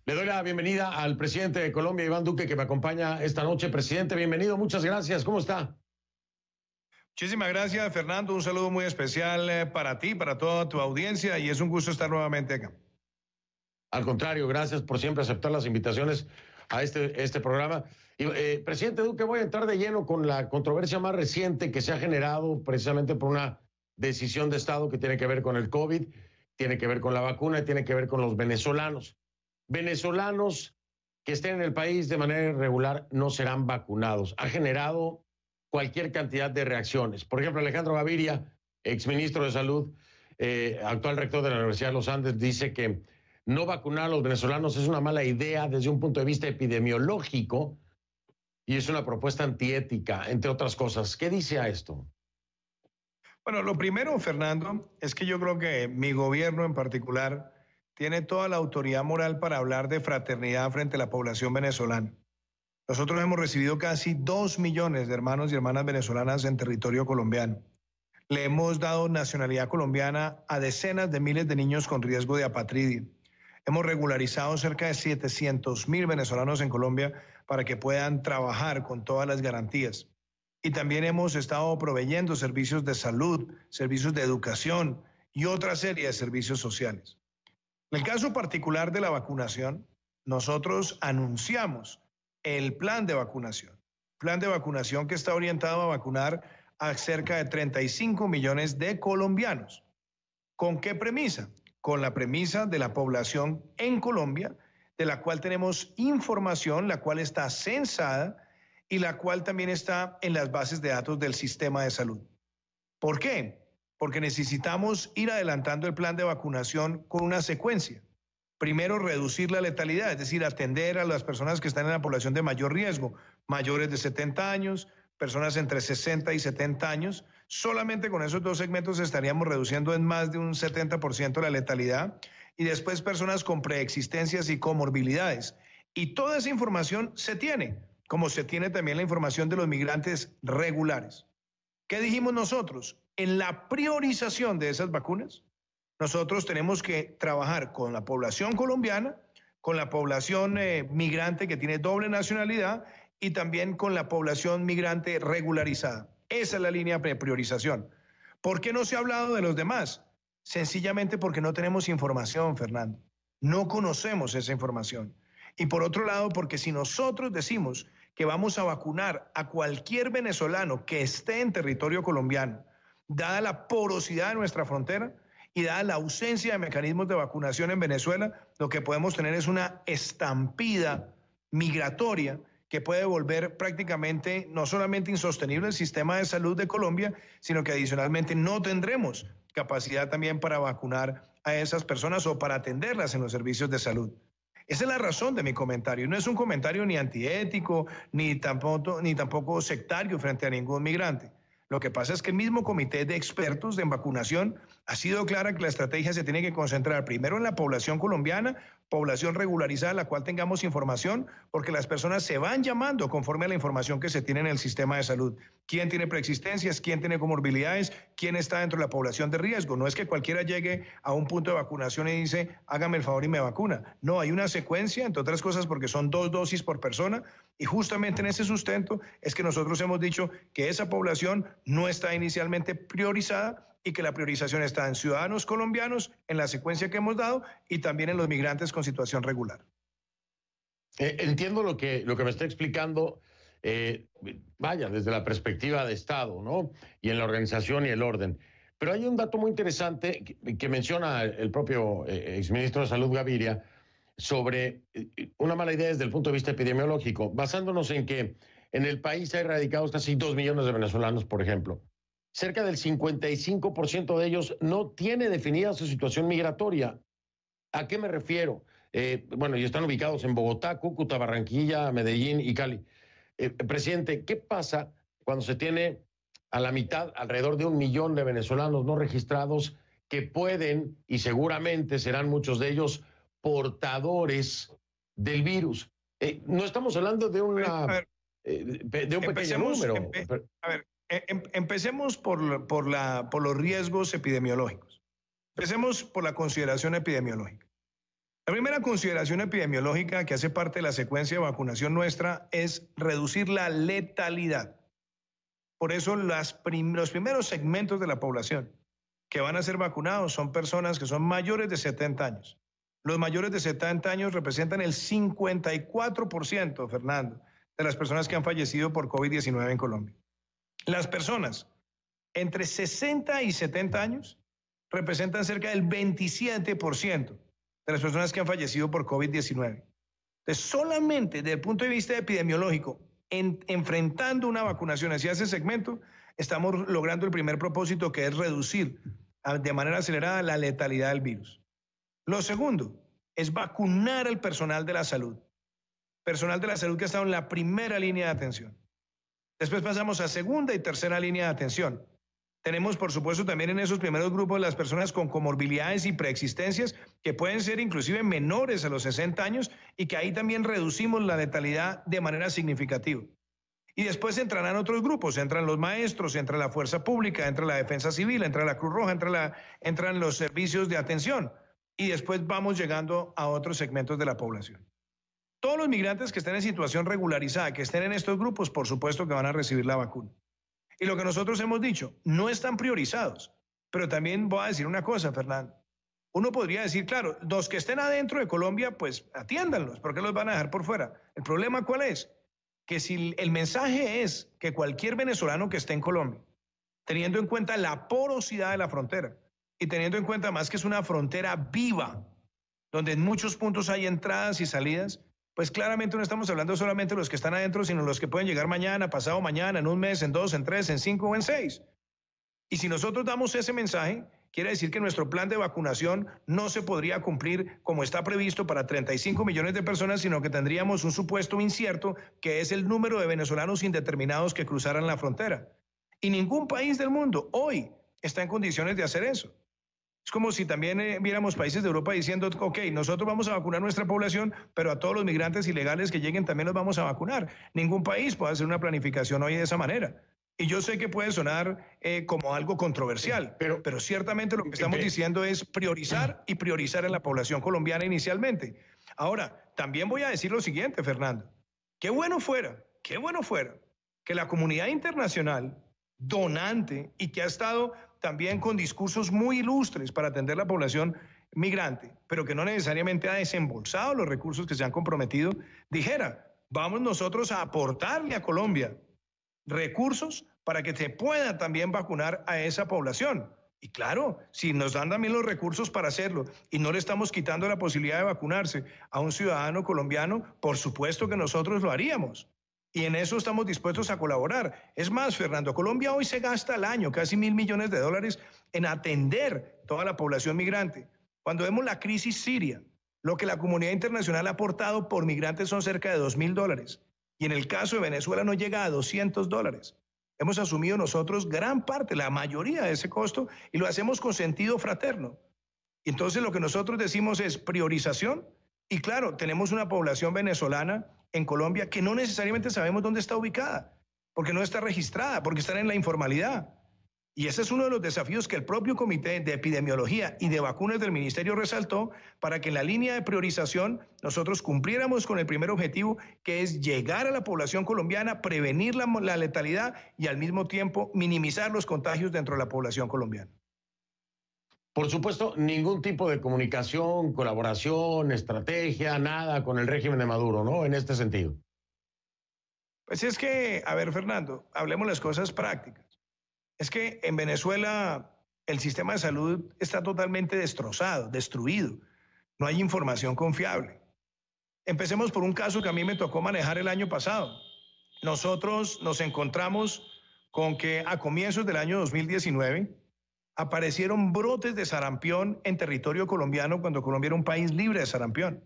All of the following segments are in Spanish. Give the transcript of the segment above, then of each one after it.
Le doy la bienvenida al presidente de Colombia, Iván Duque, que me acompaña esta noche. Presidente, bienvenido, muchas gracias. ¿Cómo está? Muchísimas gracias, Fernando. Un saludo muy especial para ti, para toda tu audiencia, y es un gusto estar nuevamente acá. Al contrario, gracias por siempre aceptar las invitaciones a este programa. Y, presidente Duque, voy a entrar de lleno con la controversia más reciente que se ha generado precisamente por una decisión de Estado que tiene que ver con el COVID, tiene que ver con la vacuna y tiene que ver con los venezolanos. Venezolanos que estén en el país de manera irregular no serán vacunados. Ha generado cualquier cantidad de reacciones. Por ejemplo, Alejandro Gaviria, exministro de Salud, actual rector de la Universidad de los Andes, dice que no vacunar a los venezolanos es una mala idea desde un punto de vista epidemiológico y es una propuesta antiética, entre otras cosas. ¿Qué dice a esto? Bueno, lo primero, Fernando, es que yo creo que mi gobierno en particular tiene toda la autoridad moral para hablar de fraternidad frente a la población venezolana. Nosotros hemos recibido casi 2 millones de hermanos y hermanas venezolanas en territorio colombiano. Le hemos dado nacionalidad colombiana a decenas de miles de niños con riesgo de apatridia. Hemos regularizado cerca de 700,000 venezolanos en Colombia para que puedan trabajar con todas las garantías. Y también hemos estado proveyendo servicios de salud, servicios de educación y otra serie de servicios sociales. En el caso particular de la vacunación, nosotros anunciamos el plan de vacunación que está orientado a vacunar a cerca de 35 millones de colombianos. ¿Con qué premisa? Con la premisa de la población en Colombia, de la cual tenemos información, la cual está censada y la cual también está en las bases de datos del sistema de salud. ¿Por qué? Porque necesitamos ir adelantando el plan de vacunación con una secuencia. Primero, reducir la letalidad, es decir, atender a las personas que están en la población de mayor riesgo, mayores de 70 años, personas entre 60 y 70 años. Solamente con esos dos segmentos estaríamos reduciendo en más de un 70% la letalidad. Y después personas con preexistencias y comorbilidades. Y toda esa información se tiene, como se tiene también la información de los migrantes regulares. ¿Qué dijimos nosotros? En la priorización de esas vacunas, nosotros tenemos que trabajar con la población colombiana, con la población migrante que tiene doble nacionalidad y también con la población migrante regularizada. Esa es la línea de priorización. ¿Por qué no se ha hablado de los demás? Sencillamente porque no tenemos información, Fernando. No conocemos esa información. Y por otro lado, porque si nosotros decimos que vamos a vacunar a cualquier venezolano que esté en territorio colombiano, dada la porosidad de nuestra frontera y dada la ausencia de mecanismos de vacunación en Venezuela, lo que podemos tener es una estampida migratoria que puede volver prácticamente no solamente insostenible el sistema de salud de Colombia, sino que adicionalmente no tendremos capacidad también para vacunar a esas personas o para atenderlas en los servicios de salud. Esa es la razón de mi comentario. No es un comentario ni antiético, ni tampoco sectario frente a ningún migrante. Lo que pasa es que el mismo comité de expertos en vacunación ha sido clara que la estrategia se tiene que concentrar primero en la población colombiana, población regularizada, la cual tengamos información, porque las personas se van llamando conforme a la información que se tiene en el sistema de salud. ¿Quién tiene preexistencias? ¿Quién tiene comorbilidades? ¿Quién está dentro de la población de riesgo? No es que cualquiera llegue a un punto de vacunación y dice, hágame el favor y me vacuna. No, hay una secuencia, entre otras cosas porque son 2 dosis por persona, y justamente en ese sustento es que nosotros hemos dicho que esa población no está inicialmente priorizada y que la priorización está en ciudadanos colombianos, en la secuencia que hemos dado, y también en los migrantes con situación regular. Entiendo lo que me está explicando, vaya, desde la perspectiva de Estado, ¿no? Y en la organización y el orden. Pero hay un dato muy interesante que menciona el propio exministro de Salud, Gaviria, sobre una mala idea desde el punto de vista epidemiológico, basándonos en que en el país hay radicados casi 2 millones de venezolanos, por ejemplo. Cerca del 55% de ellos no tiene definida su situación migratoria. ¿A qué me refiero? Bueno, y están ubicados en Bogotá, Cúcuta, Barranquilla, Medellín y Cali. Presidente, ¿qué pasa cuando se tiene a la mitad, alrededor de 1 millón de venezolanos no registrados que pueden, y seguramente serán muchos de ellos, portadores del virus? No estamos hablando de una... de un pequeño número. Empecemos por los riesgos epidemiológicos. Empecemos por la consideración epidemiológica. La primera consideración epidemiológica que hace parte de la secuencia de vacunación nuestra es reducir la letalidad. Por eso los primeros segmentos de la población que van a ser vacunados son personas que son mayores de 70 años. Los mayores de 70 años representan el 54%, Fernando, de las personas que han fallecido por COVID-19 en Colombia. Las personas entre 60 y 70 años representan cerca del 27% de las personas que han fallecido por COVID-19. Entonces, solamente desde el punto de vista epidemiológico, enfrentando una vacunación hacia ese segmento, estamos logrando el primer propósito, que es reducir de manera acelerada la letalidad del virus. Lo segundo es vacunar al personal de la salud. Personal de la salud que ha estado en la primera línea de atención. Después pasamos a segunda y tercera línea de atención. Tenemos, por supuesto, también en esos primeros grupos las personas con comorbilidades y preexistencias que pueden ser inclusive menores a los 60 años y que ahí también reducimos la letalidad de manera significativa. Y después entrarán otros grupos, entran los maestros, entra la fuerza pública, entra la defensa civil, entra la Cruz Roja, entran los servicios de atención y después vamos llegando a otros segmentos de la población. Todos los migrantes que estén en situación regularizada, que estén en estos grupos, por supuesto que van a recibir la vacuna. Y lo que nosotros hemos dicho, no están priorizados. Pero también voy a decir una cosa, Fernando. Uno podría decir, claro, los que estén adentro de Colombia, pues atiéndanlos, ¿por qué los van a dejar por fuera? ¿El problema cuál es? Que si el mensaje es que cualquier venezolano que esté en Colombia, teniendo en cuenta la porosidad de la frontera y teniendo en cuenta más que es una frontera viva, donde en muchos puntos hay entradas y salidas, pues claramente no estamos hablando solamente de los que están adentro, sino los que pueden llegar mañana, pasado mañana, en un mes, en 2, en 3, en 5 o en 6. Y si nosotros damos ese mensaje, quiere decir que nuestro plan de vacunación no se podría cumplir como está previsto para 35 millones de personas, sino que tendríamos un supuesto incierto, que es el número de venezolanos indeterminados que cruzaran la frontera. Y ningún país del mundo hoy está en condiciones de hacer eso. Es como si también viéramos países de Europa diciendo, ok, nosotros vamos a vacunar nuestra población, pero a todos los migrantes ilegales que lleguen también los vamos a vacunar. Ningún país puede hacer una planificación hoy de esa manera. Y yo sé que puede sonar como algo controversial, pero ciertamente lo que estamos diciendo es priorizar y priorizar en la población colombiana inicialmente. Ahora, también voy a decir lo siguiente, Fernando. Qué bueno fuera que la comunidad internacional donante y que ha estado también con discursos muy ilustres para atender la población migrante, pero que no necesariamente ha desembolsado los recursos que se han comprometido, dijera, vamos nosotros a aportarle a Colombia recursos para que se pueda también vacunar a esa población. Y claro, si nos dan también los recursos para hacerlo y no le estamos quitando la posibilidad de vacunarse a un ciudadano colombiano, por supuesto que nosotros lo haríamos. Y en eso estamos dispuestos a colaborar. Es más, Fernando, Colombia hoy se gasta al año casi $1.000 millones en atender toda la población migrante. Cuando vemos la crisis siria, lo que la comunidad internacional ha aportado por migrantes son cerca de $2.000. Y en el caso de Venezuela no llega a $200. Hemos asumido nosotros gran parte, la mayoría de ese costo, y lo hacemos con sentido fraterno. Y entonces lo que nosotros decimos es priorización. Y claro, tenemos una población venezolana en Colombia que no necesariamente sabemos dónde está ubicada, porque no está registrada, porque están en la informalidad. Y ese es uno de los desafíos que el propio Comité de Epidemiología y de Vacunas del Ministerio resaltó para que en la línea de priorización nosotros cumpliéramos con el primer objetivo, que es llegar a la población colombiana, prevenir la letalidad y al mismo tiempo minimizar los contagios dentro de la población colombiana. Por supuesto, ningún tipo de comunicación, colaboración, estrategia, nada con el régimen de Maduro, ¿no? En este sentido. Pues es que, a ver, Fernando, hablemos las cosas prácticas. Es que en Venezuela el sistema de salud está totalmente destrozado, destruido. No hay información confiable. Empecemos por un caso que a mí me tocó manejar el año pasado. Nosotros nos encontramos con que a comienzos del año 2019 aparecieron brotes de sarampión en territorio colombiano cuando Colombia era un país libre de sarampión.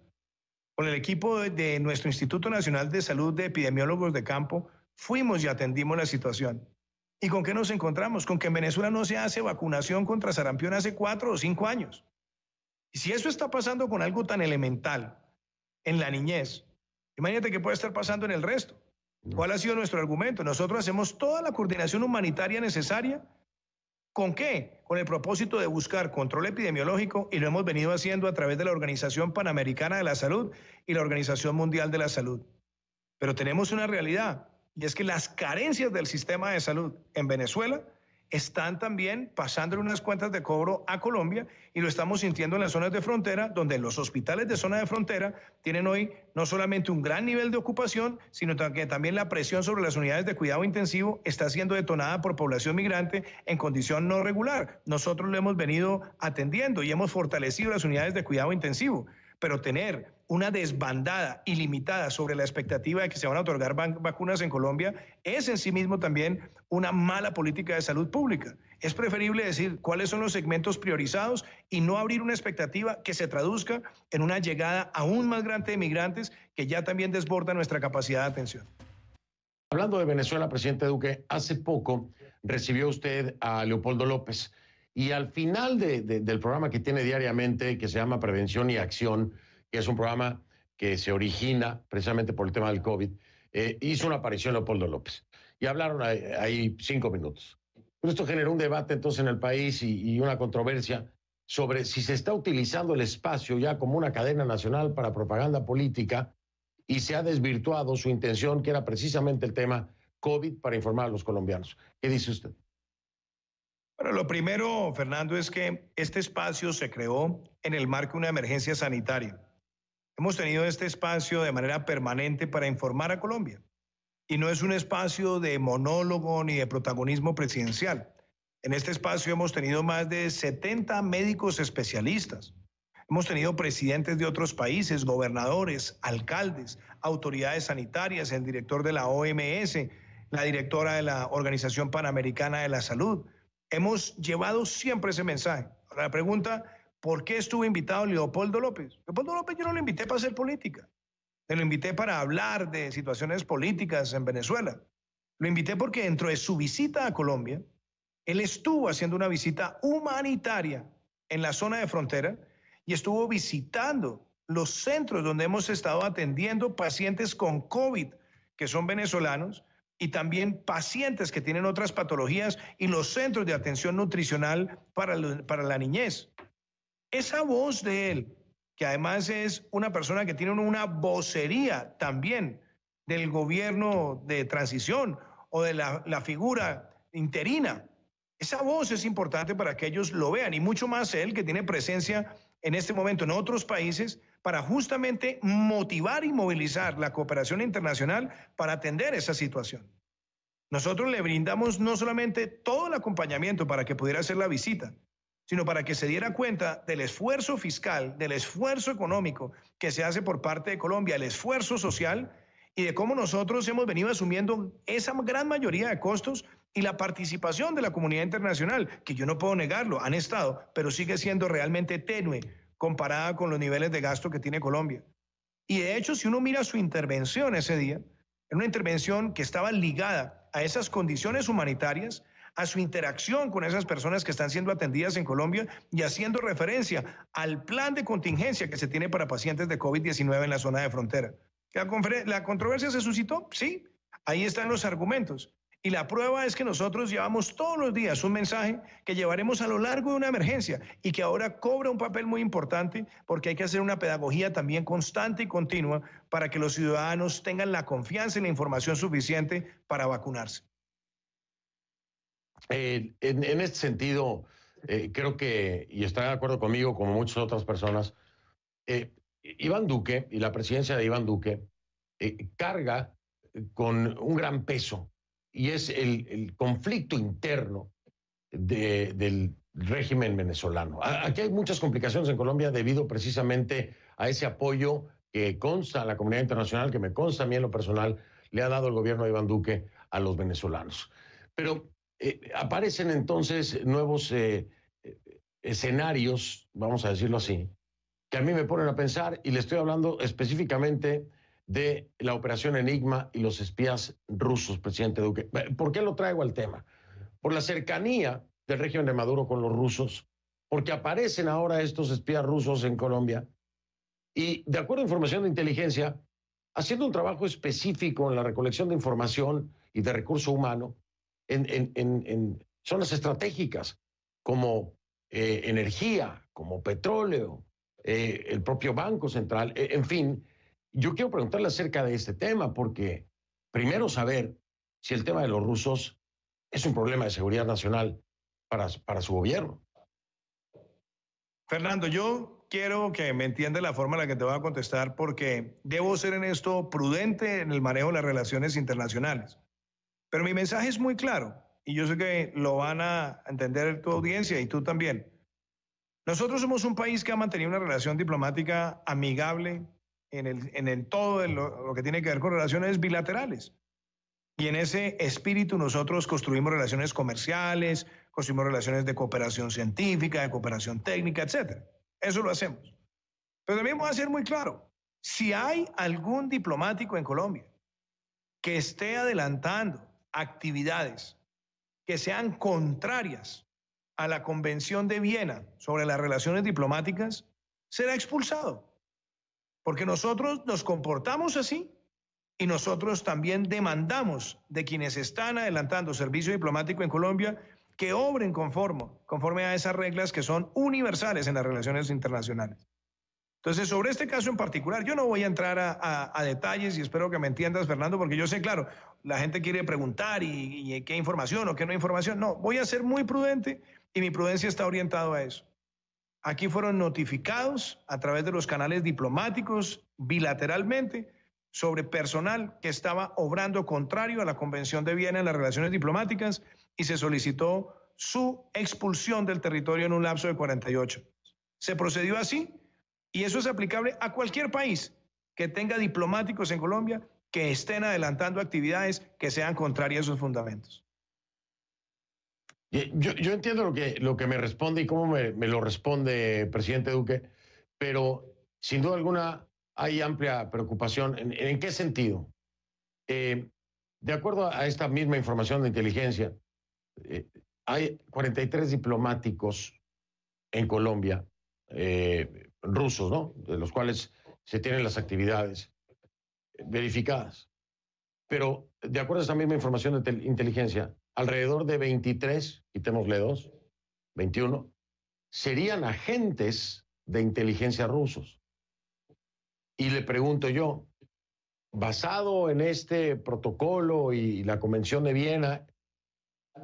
Con el equipo de nuestro Instituto Nacional de Salud de Epidemiólogos de Campo, fuimos y atendimos la situación. ¿Y con qué nos encontramos? Con que en Venezuela no se hace vacunación contra sarampión hace 4 o 5 años. Y si eso está pasando con algo tan elemental en la niñez, imagínate qué puede estar pasando en el resto. ¿Cuál ha sido nuestro argumento? Nosotros hacemos toda la coordinación humanitaria necesaria ¿Con qué? Con el propósito de buscar control epidemiológico y lo hemos venido haciendo a través de la Organización Panamericana de la Salud y la Organización Mundial de la Salud. Pero tenemos una realidad y es que las carencias del sistema de salud en Venezuela están también pasándole unas cuentas de cobro a Colombia y lo estamos sintiendo en las zonas de frontera, donde los hospitales de zona de frontera tienen hoy no solamente un gran nivel de ocupación, sino que también la presión sobre las unidades de cuidado intensivo está siendo detonada por población migrante en condición no regular. Nosotros lo hemos venido atendiendo y hemos fortalecido las unidades de cuidado intensivo, pero tener una desbandada ilimitada sobre la expectativa de que se van a otorgar vacunas en Colombia es en sí mismo también una mala política de salud pública. Es preferible decir cuáles son los segmentos priorizados y no abrir una expectativa que se traduzca en una llegada aún más grande de migrantes que ya también desborda nuestra capacidad de atención. Hablando de Venezuela, presidente Duque, hace poco recibió usted a Leopoldo López. Y al final del programa que tiene diariamente, que se llama Prevención y Acción, que es un programa que se origina precisamente por el tema del COVID, hizo una aparición Leopoldo López. Y hablaron ahí 5 minutos. Pero esto generó un debate entonces en el país y una controversia sobre si se está utilizando el espacio ya como una cadena nacional para propaganda política y se ha desvirtuado su intención, que era precisamente el tema COVID, para informar a los colombianos. ¿Qué dice usted? Bueno, lo primero, Fernando, es que este espacio se creó en el marco de una emergencia sanitaria. Hemos tenido este espacio de manera permanente para informar a Colombia. Y no es un espacio de monólogo ni de protagonismo presidencial. En este espacio hemos tenido más de 70 médicos especialistas. Hemos tenido presidentes de otros países, gobernadores, alcaldes, autoridades sanitarias, el director de la OMS, la directora de la Organización Panamericana de la Salud. Hemos llevado siempre ese mensaje. Ahora, la pregunta, ¿por qué estuvo invitado Leopoldo López? Leopoldo López yo no lo invité para hacer política. Lo invité para hablar de situaciones políticas en Venezuela. Lo invité porque dentro de su visita a Colombia, él estuvo haciendo una visita humanitaria en la zona de frontera y estuvo visitando los centros donde hemos estado atendiendo pacientes con COVID que son venezolanos y también pacientes que tienen otras patologías y los centros de atención nutricional para la niñez. Esa voz de él, que además es una persona que tiene una vocería también del gobierno de transición o de la figura interina, esa voz es importante para que ellos lo vean y mucho más él que tiene presencia en este momento en otros países para justamente motivar y movilizar la cooperación internacional para atender esa situación. Nosotros le brindamos no solamente todo el acompañamiento para que pudiera hacer la visita, sino para que se diera cuenta del esfuerzo fiscal, del esfuerzo económico que se hace por parte de Colombia, el esfuerzo social y de cómo nosotros hemos venido asumiendo esa gran mayoría de costos y la participación de la comunidad internacional, que yo no puedo negarlo, han estado, pero sigue siendo realmente tenue comparada con los niveles de gasto que tiene Colombia. Y de hecho, si uno mira su intervención ese día, era una intervención que estaba ligada a esas condiciones humanitarias, a su interacción con esas personas que están siendo atendidas en Colombia y haciendo referencia al plan de contingencia que se tiene para pacientes de COVID-19 en la zona de frontera. ¿La controversia se suscitó? Sí, ahí están los argumentos. Y la prueba es que nosotros llevamos todos los días un mensaje que llevaremos a lo largo de una emergencia y que ahora cobra un papel muy importante porque hay que hacer una pedagogía también constante y continua para que los ciudadanos tengan la confianza y la información suficiente para vacunarse. En este sentido, creo que, y está de acuerdo conmigo, como muchas otras personas, Iván Duque y la presidencia de Iván Duque carga con un gran peso, y es el conflicto interno del régimen venezolano. Aquí hay muchas complicaciones en Colombia debido precisamente a ese apoyo que consta a la comunidad internacional, que me consta a mí en lo personal, le ha dado el gobierno de Iván Duque a los venezolanos. Pero aparecen entonces nuevos escenarios, vamos a decirlo así, que a mí me ponen a pensar, y le estoy hablando específicamente de la operación Enigma y los espías rusos, presidente Duque. ¿Por qué lo traigo al tema? Por la cercanía del régimen de Maduro con los rusos, porque aparecen ahora estos espías rusos en Colombia y, de acuerdo a información de inteligencia, haciendo un trabajo específico en la recolección de información y de recurso humano en zonas estratégicas como energía, como petróleo, el propio Banco Central, en fin. Yo quiero preguntarle acerca de este tema, porque primero saber si el tema de los rusos es un problema de seguridad nacional para su gobierno. Fernando, yo quiero que me entienda la forma en la que te voy a contestar porque debo ser en esto prudente en el manejo de las relaciones internacionales. Pero mi mensaje es muy claro y yo sé que lo van a entender tu audiencia y tú también. Nosotros somos un país que ha mantenido una relación diplomática amigable en todo lo que tiene que ver con relaciones bilaterales. Y en ese espíritu nosotros construimos relaciones comerciales, construimos relaciones de cooperación científica, de cooperación técnica, etcétera. Eso lo hacemos. Pero también voy a ser muy claro, si hay algún diplomático en Colombia que esté adelantando actividades que sean contrarias a la Convención de Viena sobre las relaciones diplomáticas, será expulsado. Porque nosotros nos comportamos así y nosotros también demandamos de quienes están adelantando servicio diplomático en Colombia que obren conforme a esas reglas que son universales en las relaciones internacionales. Entonces, sobre este caso en particular, yo no voy a entrar a detalles y espero que me entiendas, Fernando, porque yo sé, claro, la gente quiere preguntar y qué información o qué no información. No, voy a ser muy prudente y mi prudencia está orientada a eso. Aquí fueron notificados a través de los canales diplomáticos bilateralmente sobre personal que estaba obrando contrario a la Convención de Viena en las relaciones diplomáticas y se solicitó su expulsión del territorio en un lapso de 48. Se procedió así y eso es aplicable a cualquier país que tenga diplomáticos en Colombia que estén adelantando actividades que sean contrarias a sus fundamentos. Yo entiendo lo que me responde y cómo me lo responde, presidente Duque, pero sin duda alguna hay amplia preocupación. ¿En qué sentido? De acuerdo a esta misma información de inteligencia, hay 43 diplomáticos en Colombia, rusos, ¿no? De los cuales se tienen las actividades verificadas. Pero de acuerdo a esta misma información de inteligencia, alrededor de 23, quitémosle 2, 21, serían agentes de inteligencia rusos. Y le pregunto yo, basado en este protocolo y la Convención de Viena,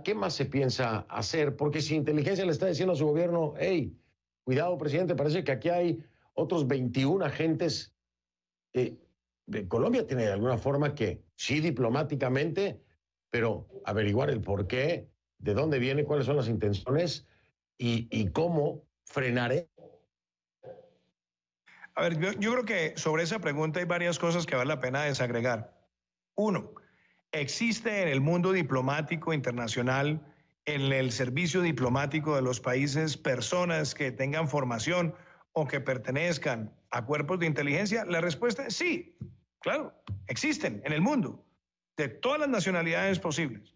¿qué más se piensa hacer? Porque si inteligencia le está diciendo a su gobierno, hey, cuidado, presidente, parece que aquí hay otros 21 agentes. Colombia tiene de alguna forma que, sí, diplomáticamente, pero averiguar el por qué, de dónde viene, cuáles son las intenciones y cómo frenar. A ver, yo creo que sobre esa pregunta hay varias cosas que vale la pena desagregar. Uno, existe en el mundo diplomático internacional, en el servicio diplomático de los países, personas que tengan formación o que pertenezcan a cuerpos de inteligencia. La respuesta es sí, claro, existen en el mundo, de todas las nacionalidades posibles.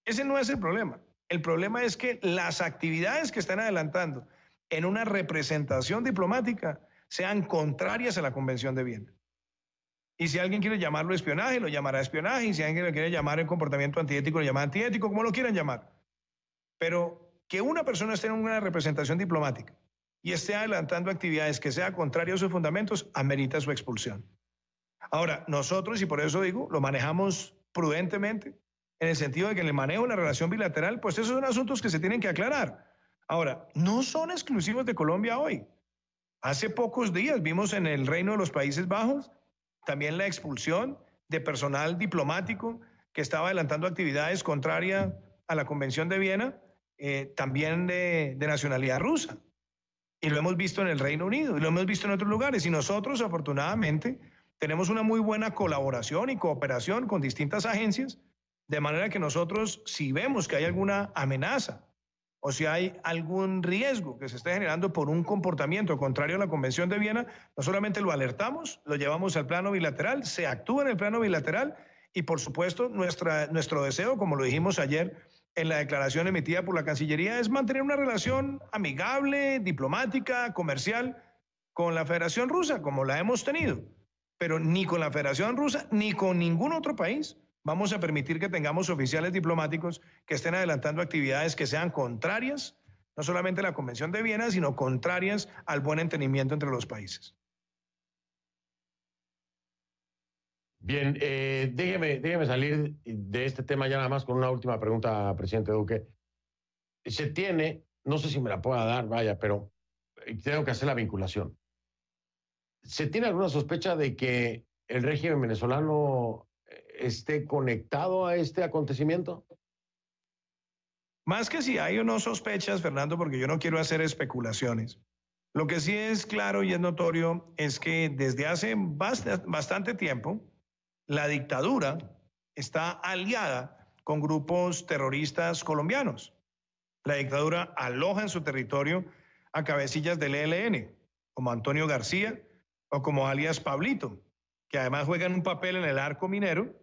Ese no es el problema. El problema es que las actividades que están adelantando en una representación diplomática sean contrarias a la Convención de Viena. Y si alguien quiere llamarlo espionaje, lo llamará espionaje. Y si alguien lo quiere llamar el comportamiento antiético, lo llamará antiético, como lo quieran llamar. Pero que una persona esté en una representación diplomática y esté adelantando actividades que sean contrarias a sus fundamentos, amerita su expulsión. Ahora, nosotros, y por eso digo, lo manejamos prudentemente, en el sentido de que en el manejo de la relación bilateral, pues esos son asuntos que se tienen que aclarar. Ahora, no son exclusivos de Colombia hoy. Hace pocos días vimos en el Reino de los Países Bajos también la expulsión de personal diplomático que estaba adelantando actividades contrarias a la Convención de Viena, también de nacionalidad rusa. Y lo hemos visto en el Reino Unido y lo hemos visto en otros lugares. Y nosotros, afortunadamente, tenemos una muy buena colaboración y cooperación con distintas agencias, de manera que nosotros, si vemos que hay alguna amenaza o si hay algún riesgo que se esté generando por un comportamiento contrario a la Convención de Viena, no solamente lo alertamos, lo llevamos al plano bilateral, se actúa en el plano bilateral y, por supuesto, nuestro deseo, como lo dijimos ayer en la declaración emitida por la Cancillería, es mantener una relación amigable, diplomática, comercial con la Federación Rusa, como la hemos tenido. Pero ni con la Federación Rusa ni con ningún otro país vamos a permitir que tengamos oficiales diplomáticos que estén adelantando actividades que sean contrarias no solamente la Convención de Viena, sino contrarias al buen entendimiento entre los países. Bien, déjeme salir de este tema ya nada más con una última pregunta, presidente Duque. Se tiene, no sé si me la pueda dar, vaya, pero tengo que hacer la vinculación. ¿Se tiene alguna sospecha de que el régimen venezolano esté conectado a este acontecimiento? Más que si hay o no sospechas, Fernando, porque yo no quiero hacer especulaciones. Lo que sí es claro y es notorio es que desde hace bastante tiempo la dictadura está aliada con grupos terroristas colombianos. La dictadura aloja en su territorio a cabecillas del ELN, como Antonio García o como alias Pablito, que además juegan un papel en el arco minero,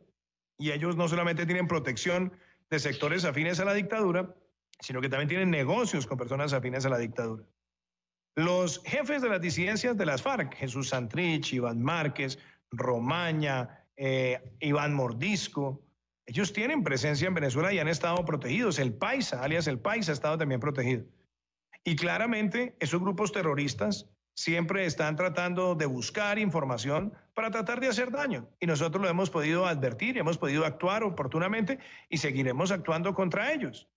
y ellos no solamente tienen protección de sectores afines a la dictadura, sino que también tienen negocios con personas afines a la dictadura. Los jefes de las disidencias de las FARC, Jesús Santrich, Iván Márquez, Romaña, Iván Mordisco, ellos tienen presencia en Venezuela y han estado protegidos. El Paisa, alias el Paisa, ha estado también protegido. Y claramente esos grupos terroristas siempre están tratando de buscar información para tratar de hacer daño. Y nosotros lo hemos podido advertir, hemos podido actuar oportunamente y seguiremos actuando contra ellos.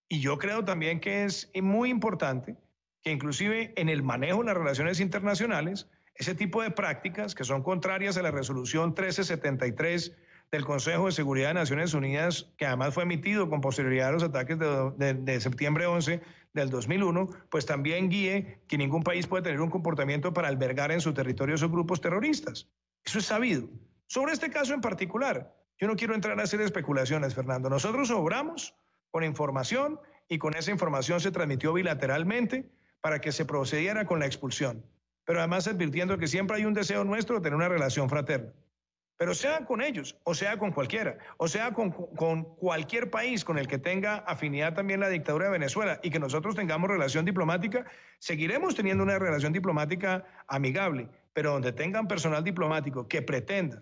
Y yo creo también que es muy importante que inclusive en el manejo de las relaciones internacionales, ese tipo de prácticas que son contrarias a la resolución 1373 del Consejo de Seguridad de Naciones Unidas, que además fue emitido con posterioridad a los ataques de septiembre 11 del 2001, pues también guíe que ningún país puede tener un comportamiento para albergar en su territorio esos grupos terroristas. Eso es sabido. Sobre este caso en particular, yo no quiero entrar a hacer especulaciones, Fernando. Nosotros obramos con información y con esa información se transmitió bilateralmente para que se procediera con la expulsión. Pero además advirtiendo que siempre hay un deseo nuestro de tener una relación fraterna. Pero sea con ellos, o sea con cualquiera, o sea con cualquier país con el que tenga afinidad también la dictadura de Venezuela y que nosotros tengamos relación diplomática, seguiremos teniendo una relación diplomática amigable, pero donde tengan personal diplomático que pretenda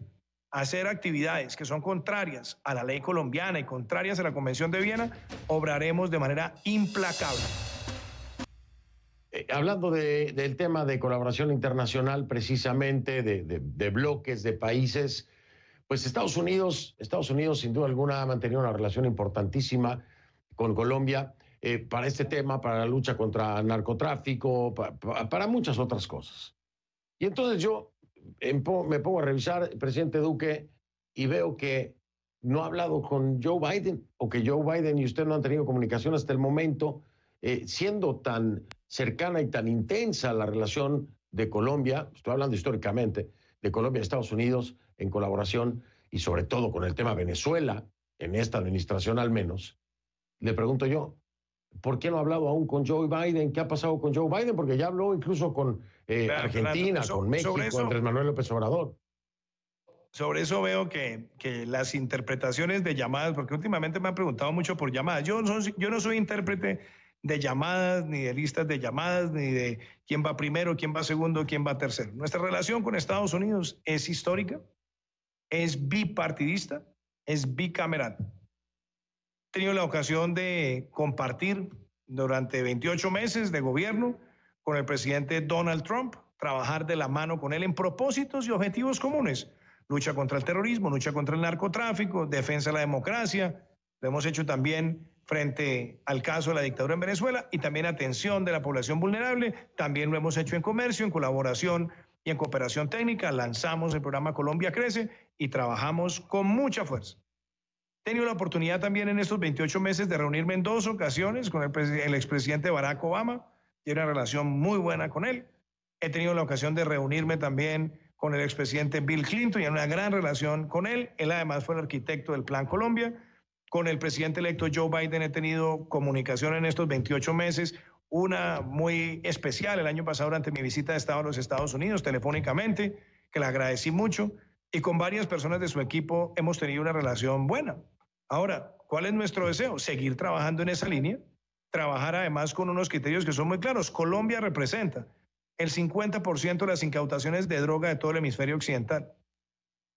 hacer actividades que son contrarias a la ley colombiana y contrarias a la Convención de Viena, obraremos de manera implacable. Hablando del tema de colaboración internacional, precisamente de bloques de países, pues Estados Unidos sin duda alguna ha mantenido una relación importantísima con Colombia para este tema, para la lucha contra el narcotráfico, para muchas otras cosas. Y entonces yo me pongo a revisar, presidente Duque, y veo que no ha hablado con Joe Biden, o que Joe Biden y usted no han tenido comunicación hasta el momento, siendo tan cercana y tan intensa la relación de Colombia, estoy hablando históricamente, de Colombia y Estados Unidos en colaboración y sobre todo con el tema Venezuela, en esta administración al menos. Le pregunto yo, ¿por qué no ha hablado aún con Joe Biden? ¿Qué ha pasado con Joe Biden? Porque ya habló incluso con Argentina, con México, Andrés Manuel López Obrador. Sobre eso veo que las interpretaciones de llamadas, porque últimamente me han preguntado mucho por llamadas, yo no soy intérprete de llamadas, ni de listas de llamadas, ni de quién va primero, quién va segundo, quién va tercero. Nuestra relación con Estados Unidos es histórica, es bipartidista, es bicameral. He tenido la ocasión de compartir durante 28 meses de gobierno con el presidente Donald Trump, trabajar de la mano con él en propósitos y objetivos comunes. Lucha contra el terrorismo, lucha contra el narcotráfico, defensa de la democracia. Lo hemos hecho también frente al caso de la dictadura en Venezuela y también atención de la población vulnerable. También lo hemos hecho en comercio, en colaboración y en cooperación técnica. Lanzamos el programa Colombia Crece y trabajamos con mucha fuerza. He tenido la oportunidad también en estos 28 meses de reunirme en 2 ocasiones con el expresidente Barack Obama. Tiene una relación muy buena con él. He tenido la ocasión de reunirme también con el expresidente Bill Clinton y en una gran relación con él. Él además fue el arquitecto del Plan Colombia. Con el presidente electo Joe Biden he tenido comunicación en estos 28 meses, una muy especial el año pasado durante mi visita de Estado a los Estados Unidos, telefónicamente, que le agradecí mucho, y con varias personas de su equipo hemos tenido una relación buena. Ahora, ¿cuál es nuestro deseo? Seguir trabajando en esa línea, trabajar además con unos criterios que son muy claros. Colombia representa el 50% de las incautaciones de droga de todo el hemisferio occidental.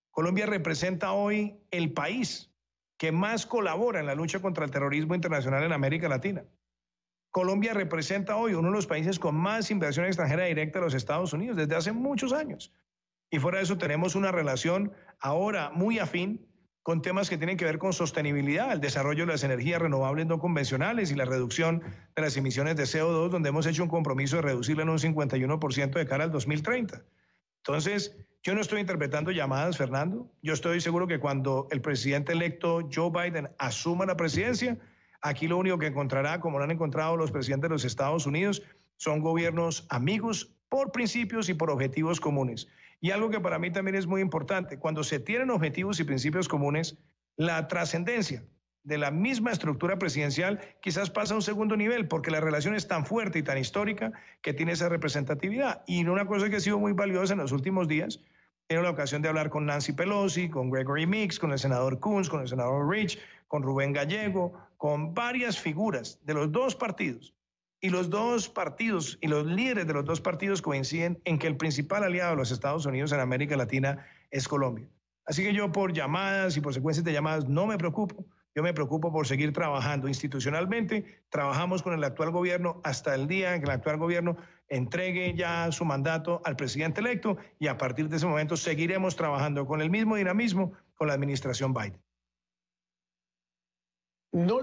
Colombia representa hoy el país que más colabora en la lucha contra el terrorismo internacional en América Latina. Colombia representa hoy uno de los países con más inversión extranjera directa de los Estados Unidos desde hace muchos años. Y fuera de eso tenemos una relación ahora muy afín con temas que tienen que ver con sostenibilidad, el desarrollo de las energías renovables no convencionales y la reducción de las emisiones de CO2, donde hemos hecho un compromiso de reducirla en un 51% de cara al 2030. Entonces, yo no estoy interpretando llamadas, Fernando. Yo estoy seguro que cuando el presidente electo Joe Biden asuma la presidencia, aquí lo único que encontrará, como lo han encontrado los presidentes de los Estados Unidos, son gobiernos amigos por principios y por objetivos comunes. Y algo que para mí también es muy importante, cuando se tienen objetivos y principios comunes, la trascendencia de la misma estructura presidencial quizás pasa a un segundo nivel, porque la relación es tan fuerte y tan histórica que tiene esa representatividad. Y una cosa que ha sido muy valiosa en los últimos días, he tenido la ocasión de hablar con Nancy Pelosi, con Gregory Meeks, con el senador Coons, con el senador Rich, con Rubén Gallego, con varias figuras de los dos partidos. Y los dos partidos y los líderes de los dos partidos coinciden en que el principal aliado de los Estados Unidos en América Latina es Colombia. Así que yo por llamadas y por secuencias de llamadas no me preocupo. Yo me preocupo por seguir trabajando institucionalmente. Trabajamos con el actual gobierno hasta el día en que el actual gobierno entregue ya su mandato al presidente electo y a partir de ese momento seguiremos trabajando con el mismo dinamismo con la administración Biden. ¿No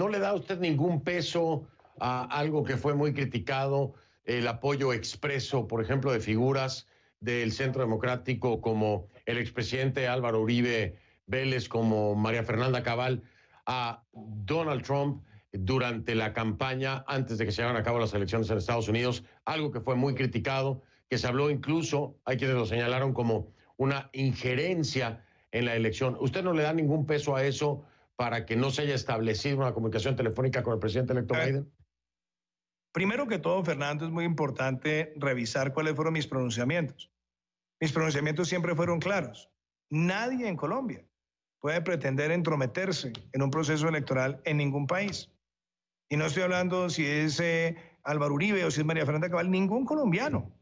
le da a usted ningún peso a algo que fue muy criticado, el apoyo expreso, por ejemplo, de figuras del Centro Democrático como el expresidente Álvaro Uribe Vélez, como María Fernanda Cabal, a Donald Trump durante la campaña antes de que se llevaran a cabo las elecciones en Estados Unidos? Algo que fue muy criticado, que se habló incluso, hay quienes lo señalaron como una injerencia en la elección. ¿Usted no le da ningún peso a eso para que no se haya establecido una comunicación telefónica con el presidente electo Biden? Primero que todo, Fernando, es muy importante revisar cuáles fueron mis pronunciamientos. Mis pronunciamientos siempre fueron claros. Nadie en Colombia puede pretender entrometerse en un proceso electoral en ningún país. Y no estoy hablando si es Álvaro Uribe o si es María Fernanda Cabal, ningún colombiano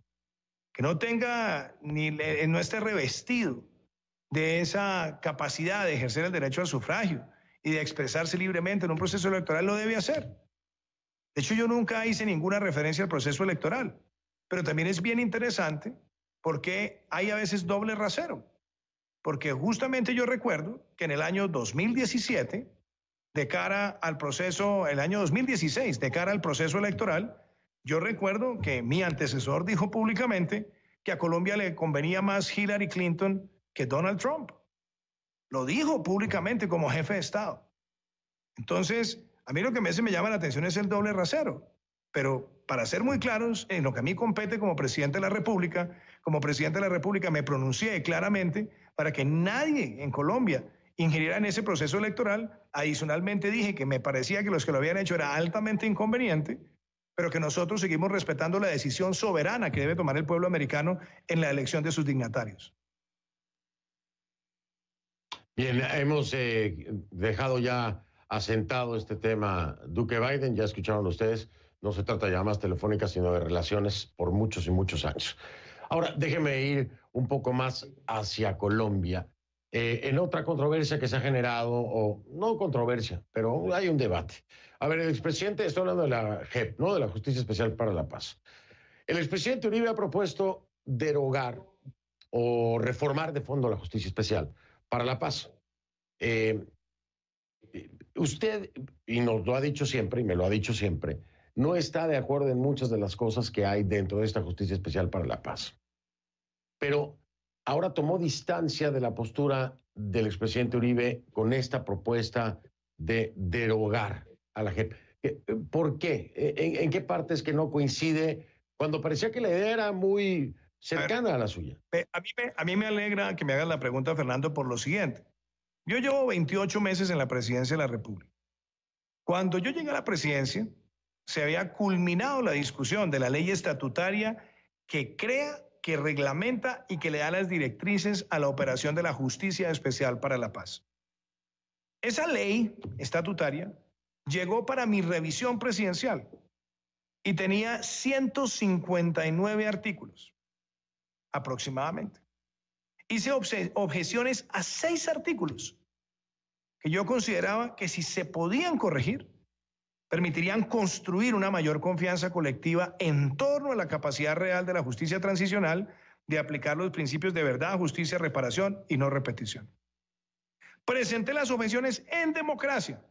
que no tenga no esté revestido de esa capacidad de ejercer el derecho al sufragio y de expresarse libremente en un proceso electoral lo debe hacer. De hecho, yo nunca hice ninguna referencia al proceso electoral, pero también es bien interesante porque hay a veces doble rasero. Porque justamente yo recuerdo que en el año 2017, de cara al proceso, el año 2016, de cara al proceso electoral, yo recuerdo que mi antecesor dijo públicamente que a Colombia le convenía más Hillary Clinton que Donald Trump. Lo dijo públicamente como jefe de Estado. Entonces, a mí lo que me llama la atención es el doble rasero. Pero para ser muy claros, en lo que a mí compete como presidente de la República, me pronuncié claramente para que nadie en Colombia ingiriera en ese proceso electoral. Adicionalmente dije que me parecía que los que lo habían hecho era altamente inconveniente, pero que nosotros seguimos respetando la decisión soberana que debe tomar el pueblo americano en la elección de sus dignatarios. Bien, hemos dejado ya asentado este tema Duque-Biden, ya escucharon ustedes, no se trata de llamadas telefónicas, sino de relaciones por muchos y muchos años. Ahora, déjeme ir un poco más hacia Colombia. En otra controversia que se ha generado, o no controversia, pero hay un debate. A ver, el expresidente, estoy hablando de la JEP, ¿no? De la Justicia Especial para la Paz. El expresidente Uribe ha propuesto derogar o reformar de fondo la Justicia Especial para la Paz. Usted, y nos lo ha dicho siempre, y me lo ha dicho siempre, no está de acuerdo en muchas de las cosas que hay dentro de esta Justicia Especial para la Paz. Pero ahora tomó distancia de la postura del expresidente Uribe con esta propuesta de derogar a la JEP. ¿Por qué? ¿En qué parte es que no coincide cuando parecía que la idea era muy cercana a la suya? A mí me alegra que me hagas la pregunta, Fernando, por lo siguiente. Yo llevo 28 meses en la presidencia de la República. Cuando yo llegué a la presidencia, se había culminado la discusión de la ley estatutaria que crea, que reglamenta y que le da las directrices a la operación de la Justicia Especial para la Paz. Esa ley estatutaria llegó para mi revisión presidencial y tenía 159 artículos aproximadamente. Hice objeciones a 6 artículos que yo consideraba que si se podían corregir, permitirían construir una mayor confianza colectiva en torno a la capacidad real de la justicia transicional de aplicar los principios de verdad, justicia, reparación y no repetición. Presenté las objeciones en democracia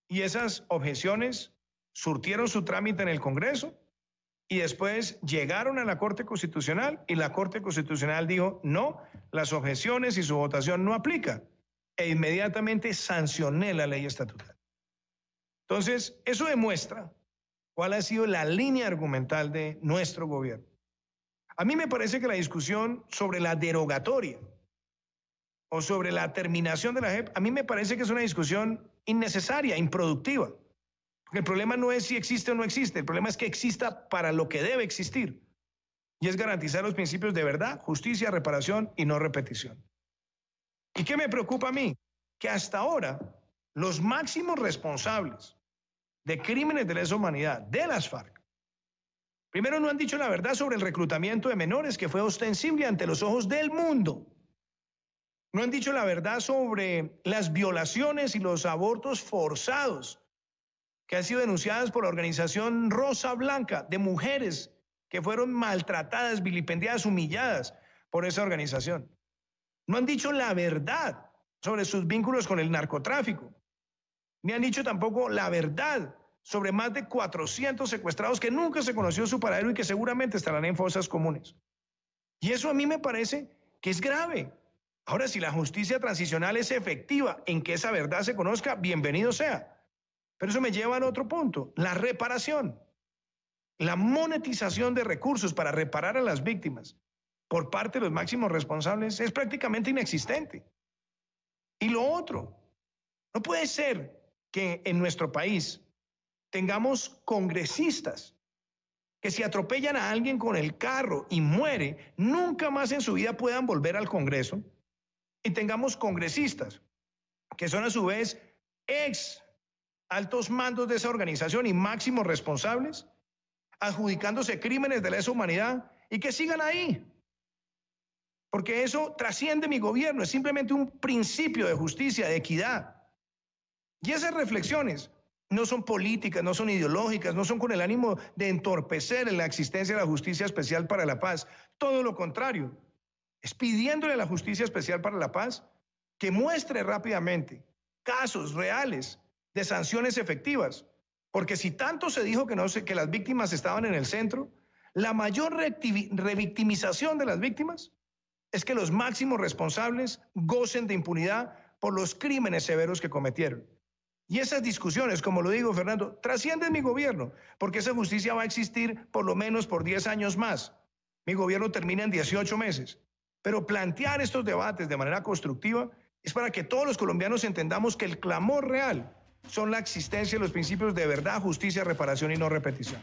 y esas objeciones surtieron su trámite en el Congreso y después llegaron a la Corte Constitucional y la Corte Constitucional dijo no, las objeciones y su votación no aplica e inmediatamente sancioné la ley estatutaria. Entonces, eso demuestra cuál ha sido la línea argumental de nuestro gobierno. A mí me parece que la discusión sobre la derogatoria o sobre la terminación de la JEP, a mí me parece que es una discusión innecesaria, improductiva. Porque el problema no es si existe o no existe, el problema es que exista para lo que debe existir. Y es garantizar los principios de verdad, justicia, reparación y no repetición. ¿Y qué me preocupa a mí? Que hasta ahora los máximos responsables de crímenes de lesa humanidad de las FARC, primero no han dicho la verdad sobre el reclutamiento de menores que fue ostensible ante los ojos del mundo. No han dicho la verdad sobre las violaciones y los abortos forzados que han sido denunciadas por la organización Rosa Blanca de mujeres que fueron maltratadas, vilipendiadas, humilladas por esa organización. No han dicho la verdad sobre sus vínculos con el narcotráfico. Ni han dicho tampoco la verdad sobre más de 400 secuestrados que nunca se conoció su paradero y que seguramente estarán en fosas comunes. Y eso a mí me parece que es grave. Ahora, si la justicia transicional es efectiva en que esa verdad se conozca, bienvenido sea. Pero eso me lleva al otro punto, la reparación. La monetización de recursos para reparar a las víctimas por parte de los máximos responsables es prácticamente inexistente. Y lo otro, no puede ser que en nuestro país tengamos congresistas que si atropellan a alguien con el carro y muere, nunca más en su vida puedan volver al Congreso, y tengamos congresistas que son a su vez ex altos mandos de esa organización y máximos responsables, adjudicándose crímenes de lesa humanidad y que sigan ahí. Porque eso trasciende mi gobierno, es simplemente un principio de justicia, de equidad. Y esas reflexiones no son políticas, no son ideológicas, no son con el ánimo de entorpecer la existencia de la Justicia Especial para la Paz. Todo lo contrario, es pidiéndole a la Justicia Especial para la Paz que muestre rápidamente casos reales de sanciones efectivas. Porque si tanto se dijo que las víctimas estaban en el centro, la mayor revictimización de las víctimas es que los máximos responsables gocen de impunidad por los crímenes severos que cometieron. Y esas discusiones, como lo digo, Fernando, trascienden mi gobierno, porque esa justicia va a existir por lo menos por 10 años más. Mi gobierno termina en 18 meses. Pero plantear estos debates de manera constructiva es para que todos los colombianos entendamos que el clamor real son la existencia de los principios de verdad, justicia, reparación y no repetición.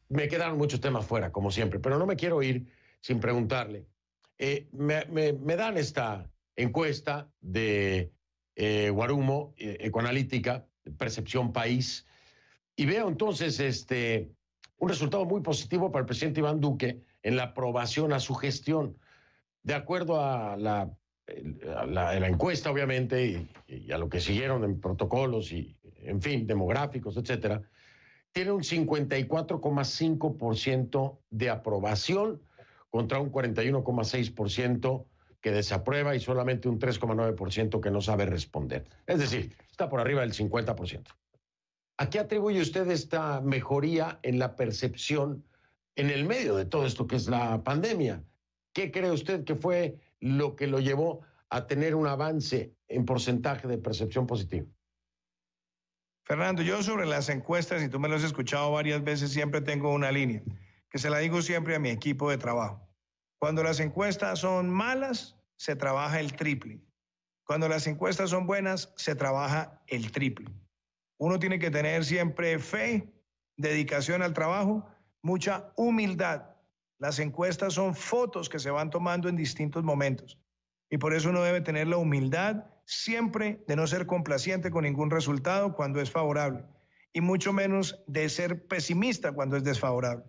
Me quedaron muchos temas fuera, como siempre, pero no me quiero ir sin preguntarle. Me dan esta encuesta de Guarumo, Ecoanalítica, Percepción País, y veo entonces un resultado muy positivo para el presidente Iván Duque en la aprobación a su gestión. De acuerdo a la encuesta, obviamente, y a lo que siguieron en protocolos y, en fin, demográficos, etcétera, tiene un 54,5% de aprobación contra un 41,6% que desaprueba y solamente un 3,9% que no sabe responder. Es decir, está por arriba del 50%. ¿A qué atribuye usted esta mejoría en la percepción en el medio de todo esto que es la pandemia? ¿Qué cree usted que fue lo que lo llevó a tener un avance en porcentaje de percepción positiva? Fernando, yo sobre las encuestas, y tú me lo has escuchado varias veces, siempre tengo una línea, que se la digo siempre a mi equipo de trabajo. Cuando las encuestas son malas, se trabaja el triple. Cuando las encuestas son buenas, se trabaja el triple. Uno tiene que tener siempre fe, dedicación al trabajo, mucha humildad. Las encuestas son fotos que se van tomando en distintos momentos. Y por eso uno debe tener la humildad siempre de no ser complaciente con ningún resultado cuando es favorable. Y mucho menos de ser pesimista cuando es desfavorable.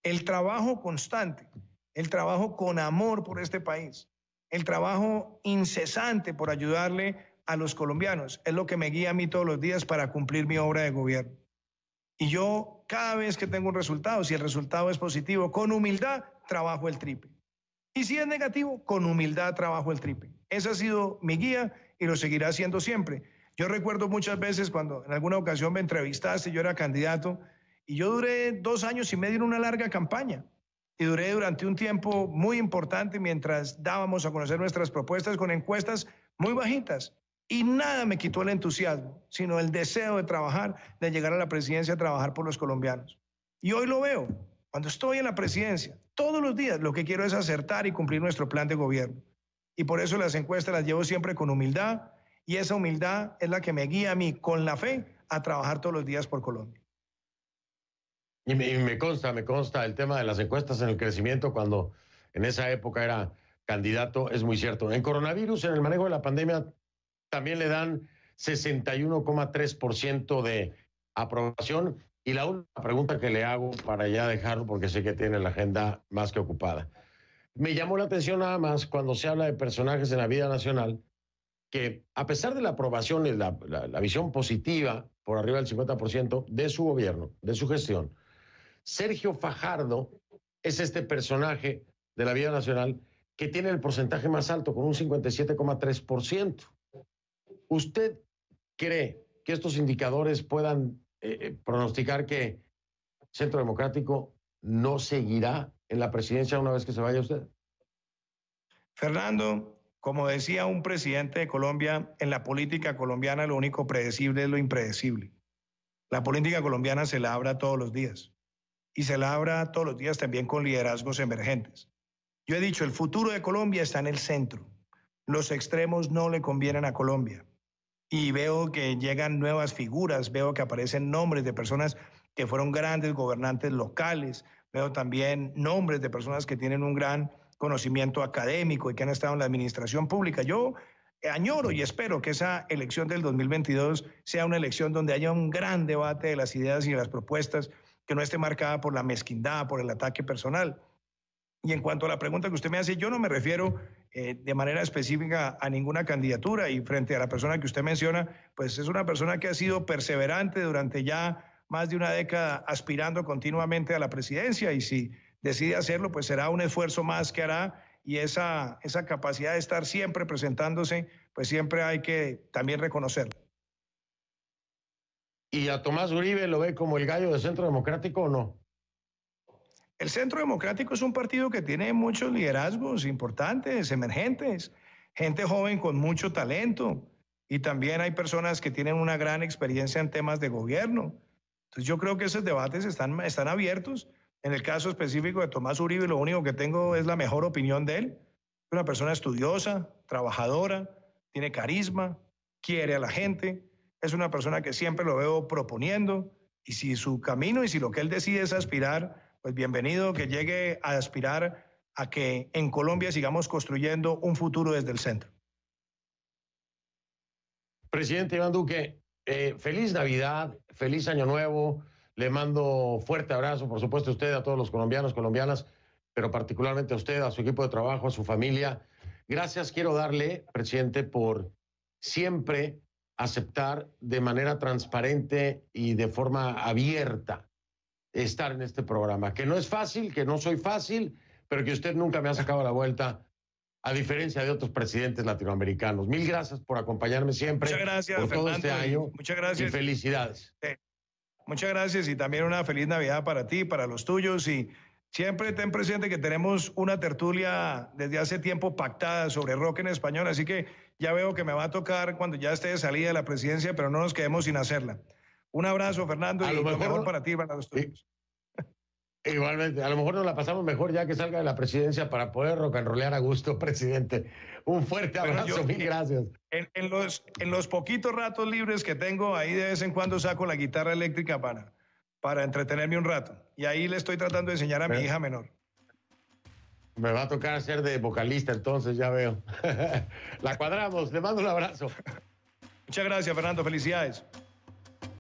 El trabajo constante, el trabajo con amor por este país, el trabajo incesante por ayudarle a los colombianos es lo que me guía a mí todos los días para cumplir mi obra de gobierno. Y yo, cada vez que tengo un resultado, si el resultado es positivo, con humildad trabajo el triple. Y si es negativo, con humildad trabajo el triple. Esa ha sido mi guía y lo seguirá siendo siempre. Yo recuerdo muchas veces cuando en alguna ocasión me entrevistaste, yo era candidato, y yo duré 2 años y medio en una larga campaña. Y duré durante un tiempo muy importante mientras dábamos a conocer nuestras propuestas con encuestas muy bajitas. Y nada me quitó el entusiasmo, sino el deseo de trabajar, de llegar a la presidencia a trabajar por los colombianos. Y hoy lo veo. Cuando estoy en la presidencia, todos los días lo que quiero es acertar y cumplir nuestro plan de gobierno. Y por eso las encuestas las llevo siempre con humildad, y esa humildad es la que me guía a mí, con la fe, a trabajar todos los días por Colombia. Y me consta el tema de las encuestas en el crecimiento cuando en esa época era candidato, es muy cierto. En coronavirus, en el manejo de la pandemia, también le dan 61,3% de aprobación. Y la última pregunta que le hago para ya dejarlo, porque sé que tiene la agenda más que ocupada. Me llamó la atención nada más cuando se habla de personajes en la vida nacional, que a pesar de la aprobación y la visión positiva por arriba del 50% de su gobierno, de su gestión, Sergio Fajardo es este personaje de la vida nacional que tiene el porcentaje más alto, con un 57,3%. ¿Usted cree que estos indicadores puedan pronosticar que Centro Democrático no seguirá en la presidencia una vez que se vaya usted? Fernando, como decía un presidente de Colombia, en la política colombiana lo único predecible es lo impredecible. La política colombiana se labra todos los días. Y se labra todos los días también con liderazgos emergentes. Yo he dicho, el futuro de Colombia está en el centro. Los extremos no le convienen a Colombia. Y veo que llegan nuevas figuras, veo que aparecen nombres de personas que fueron grandes gobernantes locales, veo también nombres de personas que tienen un gran conocimiento académico y que han estado en la administración pública. Yo añoro y espero que esa elección del 2022 sea una elección donde haya un gran debate de las ideas y de las propuestas, que no esté marcada por la mezquindad, por el ataque personal. Y en cuanto a la pregunta que usted me hace, yo no me refiero de manera específica a ninguna candidatura, y frente a la persona que usted menciona, pues es una persona que ha sido perseverante durante ya más de una década aspirando continuamente a la presidencia, y si decide hacerlo, pues será un esfuerzo más que hará, y esa capacidad de estar siempre presentándose, pues siempre hay que también reconocerla. ¿Y a Tomás Uribe lo ve como el gallo del Centro Democrático o no? El Centro Democrático es un partido que tiene muchos liderazgos importantes, emergentes, gente joven con mucho talento, y también hay personas que tienen una gran experiencia en temas de gobierno. Entonces yo creo que esos debates están abiertos. En el caso específico de Tomás Uribe, lo único que tengo es la mejor opinión de él. Es una persona estudiosa, trabajadora, tiene carisma, quiere a la gente. Es una persona que siempre lo veo proponiendo, y si su camino y si lo que él decide es aspirar, pues bienvenido que llegue a aspirar a que en Colombia sigamos construyendo un futuro desde el centro. Presidente Iván Duque, feliz Navidad, feliz Año Nuevo. Le mando fuerte abrazo, por supuesto, a usted, a todos los colombianos, colombianas, pero particularmente a usted, a su equipo de trabajo, a su familia. Gracias quiero darle, presidente, por siempre aceptar de manera transparente y de forma abierta estar en este programa, que no es fácil, que no soy fácil, pero que usted nunca me ha sacado la vuelta, a diferencia de otros presidentes latinoamericanos. Mil gracias por acompañarme siempre. Muchas gracias, por todo Fernando, este año. Muchas gracias. Y felicidades. Muchas gracias, y también una feliz Navidad para ti, para los tuyos, y siempre ten presente que tenemos una tertulia desde hace tiempo pactada sobre rock en español, así que ya veo que me va a tocar cuando ya esté de salida de la presidencia, pero no nos quedemos sin hacerla. Un abrazo, Fernando, y lo mejor para ti y para los tuyos. Igualmente, a lo mejor nos la pasamos mejor ya que salga de la presidencia para poder rock and rollear a gusto, presidente. Un fuerte abrazo, mil gracias. En los poquitos ratos libres que tengo, ahí de vez en cuando saco la guitarra eléctrica para entretenerme un rato. Y ahí le estoy tratando de enseñar a mi hija menor. Me va a tocar ser de vocalista, entonces, ya veo. La cuadramos, le mando un abrazo. Muchas gracias, Fernando. Felicidades.